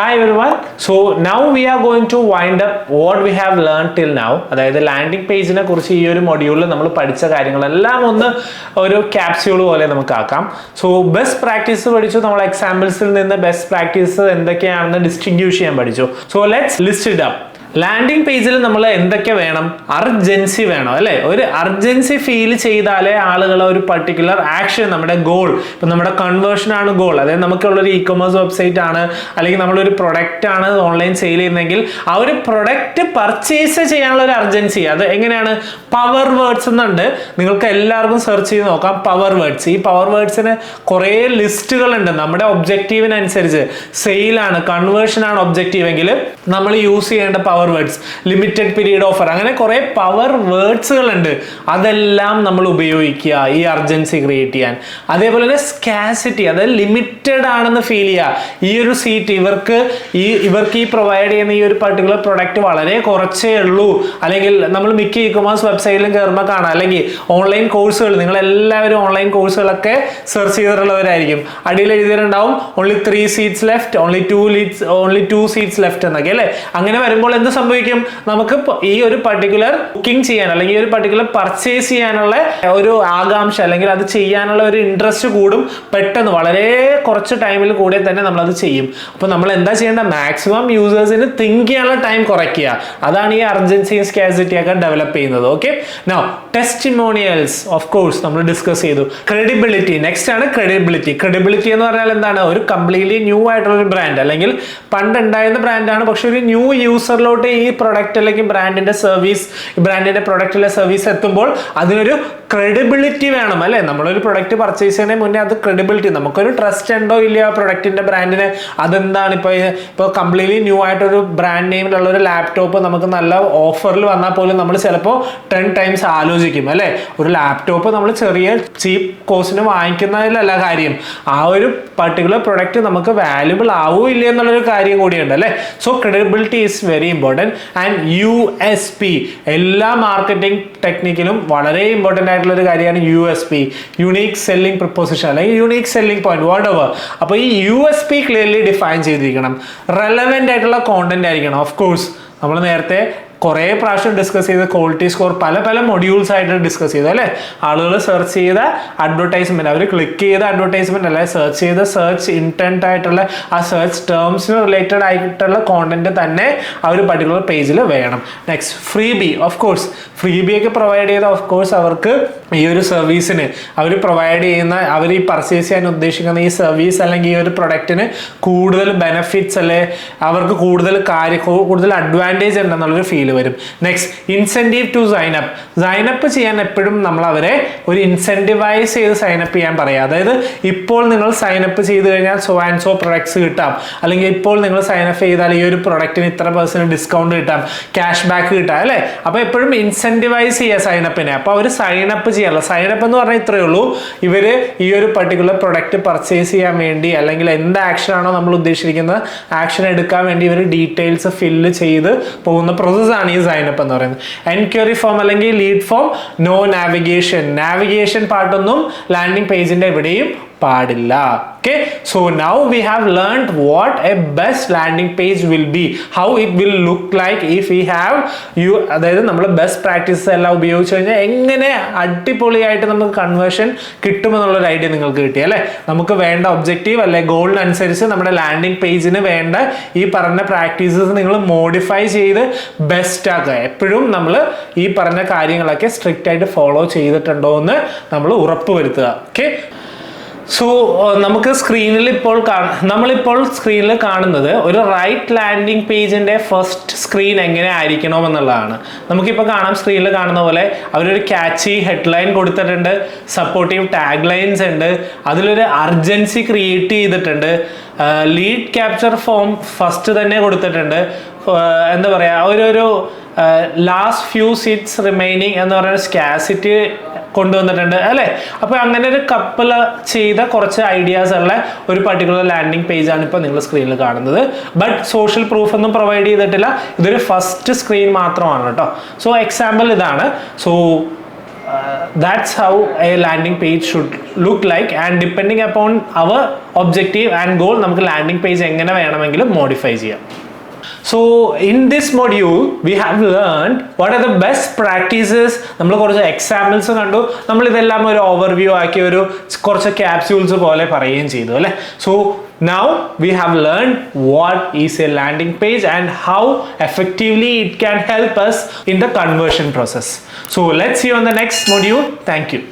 Hi everyone. So now we are going to wind up what we have learned till now. അതായത് landing പേജിനെ കുറിച്ച് ഈ ഒരു മൊഡ്യൂളിൽ നമ്മൾ പഠിച്ച കാര്യങ്ങളെല്ലാം ഒന്ന് ഒരു ക്യാപ്സ്യൂൾ പോലെ നമുക്ക് ആക്കാം. സോ ബെസ്റ്റ് പ്രാക്ടീസ് പഠിച്ചു, നമ്മൾ എക്സാമ്പിൾസിൽ നിന്ന് ബെസ്റ്റ് പ്രാക്ടീസ് എന്തൊക്കെയാണെന്ന് ഡിസ്റ്റിങ്ക്യൂഷ് ചെയ്യാൻ പഠിച്ചു. So let's list it up. Landing പേജിൽ നമ്മൾ എന്തൊക്കെ വേണം? അർജൻസി വേണം അല്ലേ? ഒരു അർജൻസി ഫീൽ ചെയ്താലേ ആളുകൾ ഒരു പർട്ടിക്കുലർ ആക്ഷൻ, നമ്മുടെ ഗോൾ, ഇപ്പം നമ്മുടെ കൺവേർഷൻ ആണ് ഗോൾ, അതായത് നമുക്കുള്ളൊരു ഇ കൊമേഴ്സ് വെബ്സൈറ്റ് ആണ് അല്ലെങ്കിൽ നമ്മളൊരു പ്രൊഡക്റ്റ് ആണ് ഓൺലൈൻ സെയിൽ ചെയ്യുന്നതെങ്കിൽ ആ ഒരു പ്രൊഡക്റ്റ് പർച്ചേസ് ചെയ്യാനുള്ള ഒരു അർജൻസി, അത് എങ്ങനെയാണ്? പവർ വേർഡ്സ് എന്നുണ്ട്, നിങ്ങൾക്ക് എല്ലാവർക്കും സെർച്ച് ചെയ്ത് നോക്കാം. പവർ വേർഡ്സ്, ഈ പവർ വേർഡ്സിന് കുറേ ലിസ്റ്റുകളുണ്ട്. നമ്മുടെ ഒബ്ജക്റ്റീവിനനുസരിച്ച് സെയിലാണ്, കൺവേർഷൻ ആണ് ഒബ്ജക്റ്റീവ് എങ്കിൽ നമ്മൾ യൂസ് ചെയ്യേണ്ട power words, limited period offer, അങ്ങനെ കുറെ പവർ വേർഡ്സുകൾ ഉണ്ട്. അതെല്ലാം നമ്മൾ ഉപയോഗിക്കുക ഈ അർജൻസി ക്രിയേറ്റ് ചെയ്യാൻ. അതേപോലെ തന്നെ സ്കാസിറ്റി, അതായത് ലിമിറ്റഡ് ആണെന്ന് ഫീൽ ചെയ്യുക. ഈ ഒരു സീറ്റ് ഇവർക്ക് ഈ പ്രൊവൈഡ് ചെയ്യുന്ന ഈ ഒരു പർട്ടിക്കുലർ പ്രൊഡക്റ്റ് വളരെ കുറച്ചേ ഉള്ളൂ, അല്ലെങ്കിൽ നമ്മൾ മിക്ക ഇ കൊമേഴ്സ് വെബ്സൈറ്റിലും കയറുമ്പോൾ കാണാം, അല്ലെങ്കിൽ ഓൺലൈൻ കോഴ്സുകൾ, നിങ്ങൾ എല്ലാവരും ഓൺലൈൻ കോഴ്സുകളൊക്കെ സെർച്ച് ചെയ്തിട്ടുള്ളവരായിരിക്കും. അടിയിൽ എഴുതിയിട്ടുണ്ടാവും only 3 seats left, only 2 seats left എന്നൊക്കെ അല്ലേ. അങ്ങനെ വരുമ്പോൾ എന്ത് സംഭവിക്കും? നമുക്ക് ഈ ഒരു പർട്ടിക്കുലർ ബുക്കിംഗ് ചെയ്യാൻ അല്ലെങ്കിൽ ഈ ഒരു പർട്ടിക്കുലർ പർച്ചേസ് ചെയ്യാനുള്ള ഒരു ആകാംക്ഷ അല്ലെങ്കിൽ അത് ചെയ്യാനുള്ള ഒരു ഇൻട്രസ്റ്റ് കൂടും. പെട്ടെന്ന് വളരെ കുറച്ച് ടൈമിൽ കൂടെ തന്നെ നമ്മൾ അത് ചെയ്യും. അപ്പോൾ നമ്മൾ എന്താ ചെയ്യേണ്ട? മാക്സിമം യൂസേഴ്സിന് തിങ്ക് ചെയ്യാനുള്ള ടൈം കുറയ്ക്കുക. അതാണ് ഈ അർജൻസിയും സ്കാസിറ്റി ഒക്കെ ഡെവലപ്പ് ചെയ്യുന്നത്. Okay, now testimonials of course നമ്മൾ ഡിസ്കസ് ചെയ്തു. ക്രെഡിബിലിറ്റി, നെക്സ്റ്റ് ആണ് ക്രെഡിബിലിറ്റി. ക്രെഡിബിലിറ്റി എന്ന് പറഞ്ഞാൽ എന്താണ്? ഒരു കംപ്ലീറ്റ്ലി ന്യൂ ആയിട്ടുള്ള ഒരു ബ്രാൻഡ്, അല്ലെങ്കിൽ പണ്ട് ഉണ്ടായിരുന്ന ബ്രാൻഡാണ്, പക്ഷെ ഒരു ന്യൂ യൂസറിലോട്ട് ഈ പ്രൊഡക്റ്റ് അല്ലെങ്കിൽ ബ്രാൻഡിന്റെ സർവീസ്, ബ്രാൻഡിന്റെ പ്രൊഡക്റ്റിലെ സർവീസ് എത്തുമ്പോൾ അതിനൊരു ക്രെഡിബിലിറ്റി വേണം അല്ലേ? നമ്മളൊരു പ്രൊഡക്റ്റ് പർച്ചേസ് ചെയ്യുന്നതിന് മുന്നേ അത് ക്രെഡിബിലിറ്റി, നമുക്കൊരു ട്രസ്റ്റ് ഉണ്ടോ ഇല്ലയോ ആ പ്രൊഡക്റ്റിന്റെ ബ്രാൻഡിന്, അതെന്താണ്? ഇപ്പോൾ കംപ്ലീറ്റ്ലി ന്യൂ ആയിട്ടൊരു ബ്രാൻഡ് നെയിമിലുള്ള ഒരു ലാപ്ടോപ്പ് നമുക്ക് നല്ല ഓഫറിൽ വന്നാൽ പോലും നമ്മൾ ചിലപ്പോൾ 10 times ആലോചിക്കും അല്ലേ? ഒരു ലാപ്ടോപ്പ് നമ്മൾ ചെറിയ ചീപ്പ് കോസ്റ്റിന് വാങ്ങിക്കുന്നതിലല്ല കാര്യം, ആ ഒരു പർട്ടിക്കുലർ പ്രൊഡക്റ്റ് നമുക്ക് വാല്യുബിൾ ആവോ ഇല്ല എന്നുള്ളൊരു കാര്യം കൂടിയുണ്ട് അല്ലേ? So credibility is very important. And USP, എല്ലാ മാർക്കറ്റിംഗ് ടെക്നിക്കിലും വളരെ ഇമ്പോർട്ടൻ്റ് ആയിട്ടുള്ള ഒരു കാര്യമാണ് USP, യുണീക്ക് സെല്ലിംഗ് പ്രൊപ്പോസിഷൻ അല്ലെങ്കിൽ unique selling point, what ever. അപ്പോൾ ഈ USP ക്ലിയർലി ഡിഫൈൻ ചെയ്തിരിക്കണം. റെലവെന്റ് ആയിട്ടുള്ള കോണ്ടന്റ് ആയിരിക്കണം. ഓഫ് കോഴ്സ് നമ്മൾ നേരത്തെ കുറേ പ്രാവശ്യം ഡിസ്കസ് ചെയ്ത ക്വാളിറ്റി സ്കോർ പല മൊഡ്യൂൾസ് ആയിട്ട് ഡിസ്കസ് ചെയ്തു അല്ലേ? ആളുകൾ സെർച്ച് ചെയ്ത അഡ്വർടൈസ്മെന്റ്, അവർ ക്ലിക്ക് ചെയ്ത അഡ്വർടൈസ്മെന്റ് അല്ലെ, സെർച്ച് ചെയ്ത സെർച്ച് ഇന്റന്റ് ആയിട്ടുള്ള ആ സെർച്ച് ടേംസിന് റിലേറ്റഡ് ആയിട്ടുള്ള കോണ്ടന്റ് തന്നെ ആ ഒരു പർട്ടിക്കുലർ പേജിൽ വേണം. നെക്സ്റ്റ് ഫ്രീബി, ഓഫ് കോഴ്സ് ഫ്രീബി ഒക്കെ പ്രൊവൈഡ് ചെയ്ത ഓഫ് കോഴ്സ് അവർക്ക് ഈ ഒരു സർവീസിന് അവർ പ്രൊവൈഡ് ചെയ്യുന്ന, അവർ ഈ പർച്ചേസ് ചെയ്യാൻ ഉദ്ദേശിക്കുന്ന ഈ സർവീസ് അല്ലെങ്കിൽ ഈ ഒരു പ്രൊഡക്റ്റിന് കൂടുതൽ ബെനിഫിറ്റ്സ് അല്ലെ, അവർക്ക് കൂടുതൽ അഡ്വാൻറ്റേജ് ഉണ്ടെന്നുള്ളൊരു ഫീൽ വരും. നെക്സ്റ്റ് ഇൻസെന്റീവ് ടു സൈനപ്പ് ചെയ്യാൻ എപ്പോഴും നമ്മൾ അവരെ ഒരു ഇൻസെന്റിവൈസ് ചെയ്ത് സൈനപ്പ് ചെയ്യാൻ പറയാം. അതായത് ഇപ്പോൾ നിങ്ങൾ സൈനപ്പ് ചെയ്ത് കഴിഞ്ഞാൽ സോ ആൻഡ് സോ പ്രൊഡക്ട്സ് കിട്ടാം, അല്ലെങ്കിൽ ഇപ്പോൾ നിങ്ങൾ സൈനപ്പ് ചെയ്താൽ ഈ ഒരു പ്രൊഡക്റ്റിന് ഇത്ര % ഡിസ്കൗണ്ട് കിട്ടാം, ക്യാഷ് ബാക്ക് കിട്ടാം അല്ലേ? അപ്പോൾ എപ്പോഴും ഇൻസെന്റിവൈസ് ചെയ്യുക സൈനപ്പിനെ. അപ്പോൾ അവർ സൈനപ്പ് ചെയ്യാനുള്ള, സൈനപ്പ് എന്ന് പറഞ്ഞാൽ ഇത്രയേ ഉള്ളൂ, ഇവര് ഈ ഒരു പർട്ടിക്കുലർ പ്രൊഡക്റ്റ് പർച്ചേസ് ചെയ്യാൻ വേണ്ടി അല്ലെങ്കിൽ എന്ത് ആക്ഷൻ ആണോ നമ്മൾ ഉദ്ദേശിക്കുന്നത് ആക്ഷൻ എടുക്കാൻ വേണ്ടി ഇവർ ഡീറ്റെയിൽസ് ഫില്ല് ചെയ്ത് പോകുന്ന പ്രോസസ്സാണ് ഈ സൈനപ്പ് എന്ന് പറയുന്നത്. എൻക്വയറി ഫോം അല്ലെങ്കിൽ ലീഡ് ഫോം, നോ നാവിഗേഷൻ പാർട്ടൊന്നും ലാൻഡിംഗ് പേജിന്റെ എവിടെയും പാടില്ല. Okay, so now we have learned what a best landing page will be, how it will look like if we have അതായത് നമ്മൾ ബെസ്റ്റ് പ്രാക്ടീസസ് എല്ലാം ഉപയോഗിച്ച് കഴിഞ്ഞാൽ എങ്ങനെ അടിപൊളിയായിട്ട് നമുക്ക് കൺവേർഷൻ കിട്ടുമെന്നുള്ളൊരു ഐഡിയ നിങ്ങൾക്ക് കിട്ടി അല്ലേ? നമുക്ക് വേണ്ട ഒബ്ജക്റ്റീവ് അല്ലെ ഗോളിനനുസരിച്ച് നമ്മുടെ ലാൻഡിംഗ് പേജിന് വേണ്ട ഈ പറഞ്ഞ പ്രാക്ടീസസ് നിങ്ങൾ മോഡിഫൈ ചെയ്ത് ബെസ്റ്റ് ആക്കുക. എപ്പോഴും നമ്മൾ ഈ പറഞ്ഞ കാര്യങ്ങളൊക്കെ സ്ട്രിക്റ്റ് ആയിട്ട് ഫോളോ ചെയ്തിട്ടുണ്ടോ എന്ന് നമ്മൾ ഉറപ്പ് വരുത്തുക. ഓക്കെ, സോ നമുക്ക് നമ്മളിപ്പോൾ സ്ക്രീനിൽ കാണുന്നത് ഒരു റൈറ്റ് ലാൻഡിംഗ് പേജിന്റെ ഫസ്റ്റ് സ്ക്രീൻ എങ്ങനെ ആയിരിക്കണം എന്നുള്ളതാണ്. നമുക്കിപ്പോൾ കാണാം, സ്ക്രീനിൽ കാണുന്ന പോലെ അവരൊരു ക്യാച്ചി ഹെഡ്ലൈൻ കൊടുത്തിട്ടുണ്ട്, സപ്പോർട്ടീവ് ടാഗ് ലൈൻസ് ഉണ്ട്, അതിലൊരു അർജൻസി ക്രിയേറ്റ് ചെയ്തിട്ടുണ്ട്, ലീഡ് ക്യാപ്ചർ ഫോം ഫസ്റ്റ് തന്നെ കൊടുത്തിട്ടുണ്ട്, എന്താ പറയുക ഒരു ലാസ്റ്റ് ഫ്യൂ സീറ്റ്സ് റിമൈനിങ് എന്ന് പറയുന്ന സ്കാസിറ്റി കൊണ്ടുവന്നിട്ടുണ്ട് അല്ലേ? അപ്പോൾ അങ്ങനെ ഒരു കപ്പിൾ ചെയ്ത കുറച്ച് ഐഡിയാസ് ഉള്ള ഒരു പർട്ടിക്കുലർ ലാൻഡിംഗ് പേജാണ് ഇപ്പോൾ നിങ്ങൾ സ്ക്രീനിൽ കാണുന്നത്. ബട്ട് സോഷ്യൽ പ്രൂഫ് ഒന്നും പ്രൊവൈഡ് ചെയ്തിട്ടില്ല, ഇതൊരു ഫസ്റ്റ് സ്ക്രീൻ മാത്രമാണ് കേട്ടോ. സോ എക്സാമ്പിൾ ഇതാണ്. So that's how a landing page should look like, and depending upon our objective and goal നമുക്ക് landing page എങ്ങനെ വേണമെങ്കിലും modify ചെയ്യാം. So in this module we have learned what are the best practices. നമ്മൾ കുറച്ച് examples കണ്ടു, നമ്മൾ ഇതെല്ലാം ഒരു ഓവർവ്യൂ ആക്കി ഒരു കുറച്ച് ക്യാപ്സ്യൂൾസ് പോലെ പറയുകയും ചെയ്തു അല്ലേ. So now we have learned what is a landing page and how effectively it can help us in the conversion process. So let's see you on the next module. Thank you.